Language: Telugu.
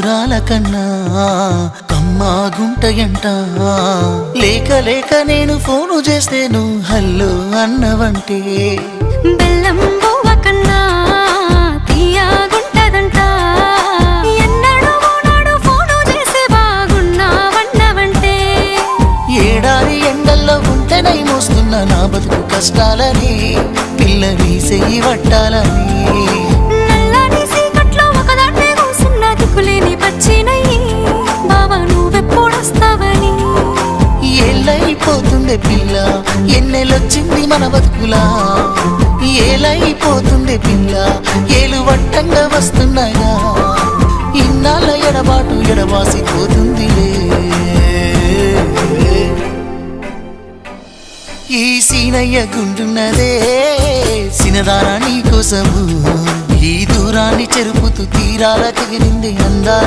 మధురాల కన్నా కమ్మా గుంటయంట లేక లేక నేను ఫోను చేస్తే నువ్వు హల్లో అన్నవంటే బెల్లం బువ్వ కన్నా తీయగుంటదంట ఎన్నడూ నాడు ఫోను చేసే బాగున్నావన్నవంటే ఏడాది ఎండల్లో ఉంటేనై మోస్తున్న నా బతుకు కష్టాలని పిల్లని చెయ్యి పట్టాలని నల్లని సీకట్లో ఒకదాన్నే కూసున్న దిక్కులేని పచ్చినయ్యి బావా నువ్వెప్పుడొస్తావని ఏళ్ళైపోతుండే పిల్ల ఎన్నెలొచ్చింది మన బతుకులా ఏలైపోతుండే పిల్ల ఏలు వట్టంగా వస్తున్నాయా ఇన్నాళ్ళ ఎడబాటు ఎడవాసిపోతుందిలే ఈ సీనయ్య గుండున్నదే సినదారా నీ కోసము ఈ దూరాన్ని చెరుపుతూ తీరాల తెగిరింది అందా